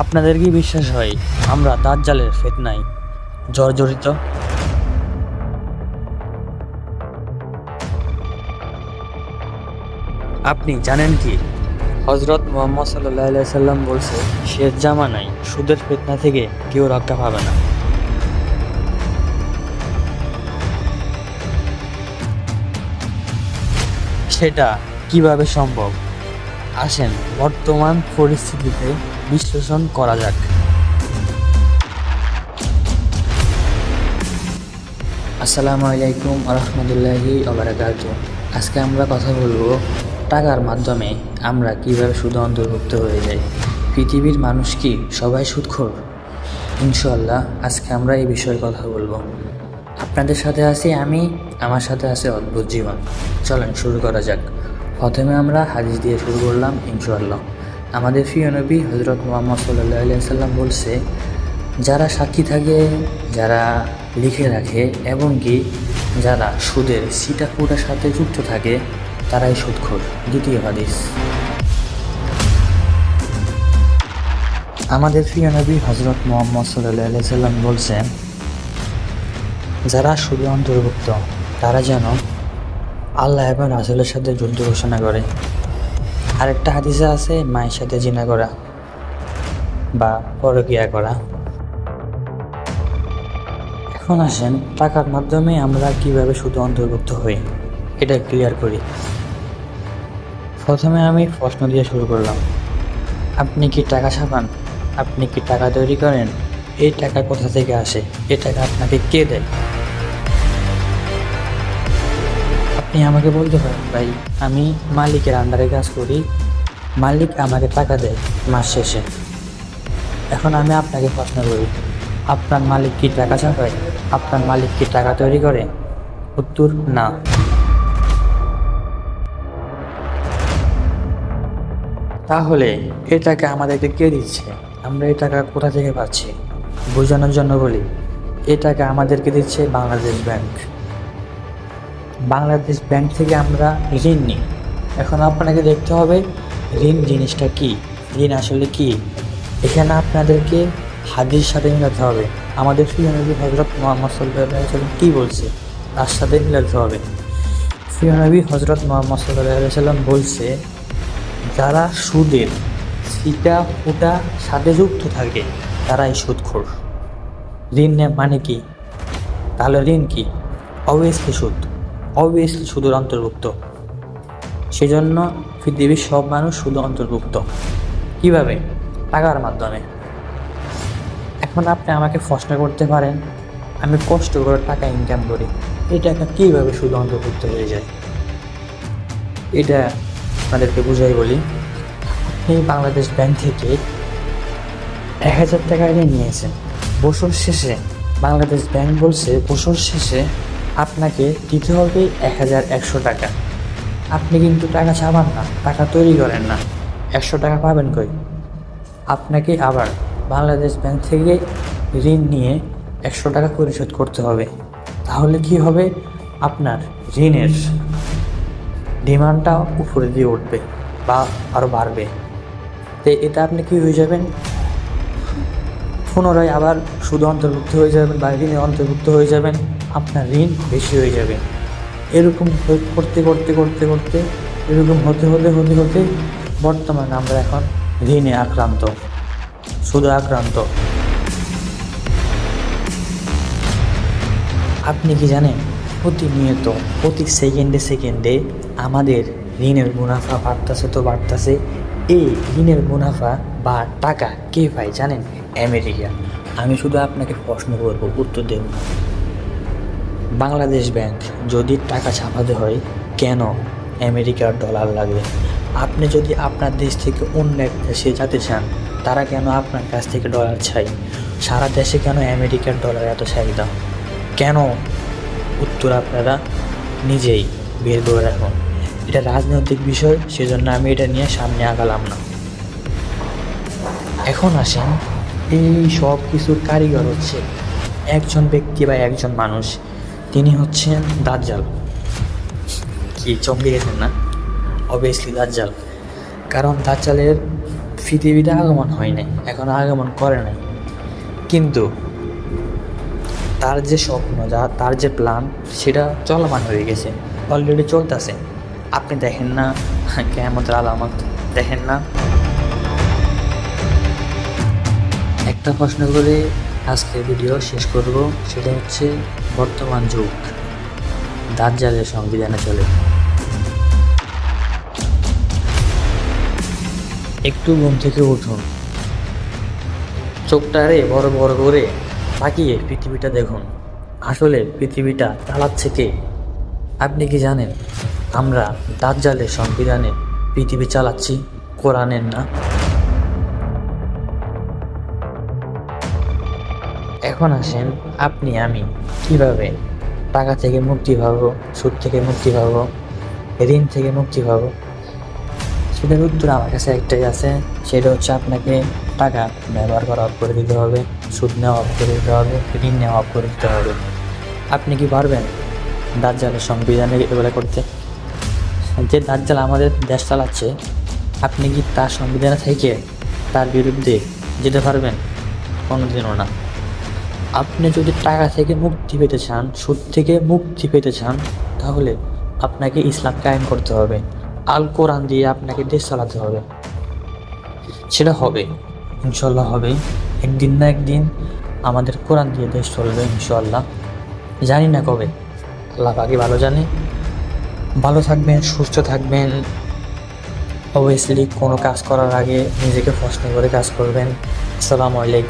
আপনাদের কি বিশ্বাস হয় আমরা দাজ্জালের ফিতনায় জর্জরিত? আপনি জানেন কি, হযরত মুহাম্মদ সাল্লাল্লাহু আলাইহি সাল্লাম বলছে, শেষ জামানায় সুদের ফিতনা থেকে কেউ রক্ষা পাবে না। সেটা কিভাবে সম্ভব? আসেন বর্তমান পরিস্থিতিতে বিশ্লেষণ করা যাক। আসসালামু আলাইকুম রহমতুল্লাহি ওবারাকাতুহু। আজকে আমরা কথা বলবো টাকার মাধ্যমে আমরা কিভাবে সুদে অন্তর্ভুক্ত হয়ে যাই। পৃথিবীর মানুষ কি সবাই সুদখোর? ইনশাআল্লাহ আজকে আমরা এই বিষয়ে কথা বলবো। আপনাদের সাথে আছি আমি, আমার সাথে আছে অদ্ভুত জীবন। চলেন শুরু করা যাক। প্রথমে আমরা হাদিস দিয়ে শুরু করলাম ইনশাআল্লাহ। আমাদের প্রিয় নবী হযরত মুহাম্মদ সাল্লাল্লাহু আলাইহি সাল্লাম বলছে, যারা সাক্ষী থাকে, যারা লিখে রাখে এবং কি যারা সুদের সিটাকুটার সাথে যুক্ত থাকে তারাই সুদখোর। দ্বিতীয় হাদিস, আমাদের প্রিয় নবী হযরত মুহাম্মদ সাল্লাল্লাহু আলাইহি সাল্লাম বলছেন, যারা সুদে অন্তর্ভুক্ত তারা যেন আল্লাহ এবং রাসূলের সাথে যুদ্ধ ঘোষণা করে। আরেকটা হাদিসে আছে মায়ের সাথে জিনা করা বা পরকীয়া করা। এখন আসেন টাকার মাধ্যমে আমরা কিভাবে সুদে অন্তর্ভুক্ত হই এটা ক্লিয়ার করি। প্রথমে আমি প্রশ্ন দিয়ে শুরু করলাম, আপনি কি টাকা ছাপান? আপনি কি টাকা তৈরি করেন? এই টাকা কোথা থেকে আসে? এই টাকা আপনাকে কে দেয়? আপনি আমাকে বলতে পারেন, ভাই আমি মালিকের আন্ডারে কাজ করি, মালিক আমাকে টাকা দেয় মাস শেষে। এখন আমি আপনাকে প্রশ্ন করি, আপনার মালিক কি টাকা ছাপায়? আপনার মালিক কি টাকা তৈরি করে? উত্তর না। তাহলে এই টাকা আমাদেরকে কে দিচ্ছে? আমরা এই টাকা কোথা থেকে পাচ্ছি? বোঝানোর জন্য বলি, এই টাকা আমাদেরকে দিচ্ছে বাংলাদেশ ব্যাংক। বাংলাদেশ ব্যাংক থেকে আমরা ঋণ নিই। এখন আপনাকে দেখতে হবে ঋণ জিনিসটা কি, ঋণ আসলে কি। এখানে আপনাদেরকে হাদিসের সাথে মিলাতে হবে। আমাদের প্রিয় নবী হযরত মুহাম্মদ সাল্লাল্লাহু আলাইহি সাল্লাম কী বলছে তার সাথে মিলাতে হবে। প্রিয় নবী হযরত মুহাম্মদ সাল্লাল্লাহু আলাইহি সাল্লাম বলছে, যারা সুদের সিটা ফুটা সাথে যুক্ত থাকে তারাই সুদখোর। ঋণ মানে কি? তাহলে ঋণ কি? অবভিয়াসলি সুদ, অবভিয়াসলি সুদের অন্তর্ভুক্ত। সেজন্য পৃথিবীর সব মানুষ সুদ অন্তর্ভুক্ত। কিভাবে? টাকার মাধ্যমে। এখন আপনি আমাকে প্রশ্ন করতে পারেন, আমি কষ্ট করে টাকা ইনকাম করি, এই টাকা কীভাবে সুদ অন্তর্ভুক্ত হয়ে যায়? এটা আপনাদেরকে বুঝাই বলি। আপনি বাংলাদেশ ব্যাংক থেকে 1000 টাকা ঋণ নিয়েছেন। বছর শেষে বাংলাদেশ ব্যাংক বলছে বছর শেষে আপনাকে দিতে হবে 1100 টাকা। আপনি কিন্তু টাকা ছাপান না, টাকা তৈরি করেন না, 100 টাকা পাবেন কই? আপনাকে আবার বাংলাদেশ ব্যাংক থেকে ঋণ নিয়ে 100 টাকা পরিশোধ করতে হবে। তাহলে কি হবে? আপনার ঋণের ডিমান্ডটা উপরে দিয়ে উঠবে বা আরও বাড়বে। তো এতে আপনি কী হয়ে যাবেন? পুনরায় আবার সুদ অন্তর্ভুক্ত হয়ে যাবেন বা ঋণে অন্তর্ভুক্ত হয়ে যাবেন, আপনার ঋণ বেশি হয়ে যাবে। এরকম করতে করতে করতে করতে এরকম হতে হতে হতে হতে বর্তমানে আমরা এখন ঋণে আক্রান্ত, সুদে আক্রান্ত। আপনি কি জানেন প্রতিনিয়ত প্রতি সেকেন্ডে সেকেন্ডে আমাদের ঋণের মুনাফা বাড়তেছে তো বাড়তেছে। এই ঋণের মুনাফা বা টাকা কে পায় জানেন? আমেরিকা। আমি শুধু আপনাকে প্রশ্ন করবো, উত্তর দেব। বাংলাদেশ ব্যাংক যদি টাকা ছাপাতে হয় কেন আমেরিকার ডলার লাগবে? আপনি যদি আপনার দেশ থেকে অন্য এক দেশে যেতে চান, তারা কেন আপনার কাছ থেকে ডলার চাই? সারা দেশে কেন আমেরিকার ডলার এত চাহিদা কেন? উত্তর আপনারা নিজেই বের করে রাখুন। এটা রাজনৈতিক বিষয়, সেজন্য আমি এটা নিয়ে সামনে আগালাম না। এখন আসেন, এই সব কিছুর কারিগর হচ্ছে একজন ব্যক্তি বা একজন মানুষ, তিনি হচ্ছেন দাজ্জাল। কি চমকে গেছেন না? অবভিয়াসলি দাজ্জাল। কারণ দাজ্জালের পৃথিবীটা আগমন হয় নাই, এখন আগমন করে নাই, কিন্তু তার যে স্বপ্ন, তার যে প্ল্যান, সেটা চলমান হয়ে গেছে, অলরেডি চলতেছে। আপনি দেখেন না কিয়ামতের আলামত? দেখেন না? একটা প্রশ্ন করে আজকের ভিডিও শেষ করব, সেটা হচ্ছে বর্তমান যুগ দাজ্জালের সংবিধানে চলে। একটু ঘুম থেকে উঠুন, চোখটারে বড় বড় করে তাকিয়ে পৃথিবীটা দেখুন। আসলে পৃথিবীটা চালাচ্ছে কে? আপনি কি জানেন আমরা দাজ্জালের সংবিধানে পৃথিবী চালাচ্ছি, কোরআনের না? এখন আসেন, আপনি আমি কিভাবে টাকা থেকে মুক্তি পাবো, সুদ থেকে মুক্তি পাবো, ঋণ থেকে মুক্তি পাবো? সেটার উত্তর আমার কাছে একটাই আছে, সেটা হচ্ছে আপনাকে টাকা ব্যবহার করা অফ করে দিতে হবে, সুদ নেওয়া অফ করে দিতে হবে, ঋণ নেওয়া অফ করে দিতে হবে। আপনি কি পারবেন দাজ্জালের সংবিধানে এগুলো করতে? যে দাজ্জাল আমাদের দেশ চালাচ্ছে, আপনি কি তার সংবিধানে থেকে তার বিরুদ্ধে যেতে পারবেন? কোনোদিনও না। আপনি যদি টাকা থেকে মুক্তি পেতে চান, সুদ থেকে মুক্তি পেতে চান, তাহলে আপনাকে ইসলাম কায়েম করতে হবে, আল কোরআন দিয়ে আপনাকে দেশ চালাতে হবে। সেটা হবে, ইনশাল্লাহ হবে। একদিন না একদিন আমাদের কোরআন দিয়ে দেশ চলবে ইনশাল্লাহ। জানি না কবে, আল্লাহ পাকই ভালো জানে। ভালো থাকবেন, সুস্থ থাকবেন। অবভিয়াসলি কোনো কাজ করার আগে নিজেকে প্রশ্ন করে কাজ করবেন। আসসালামু আলাইকুম।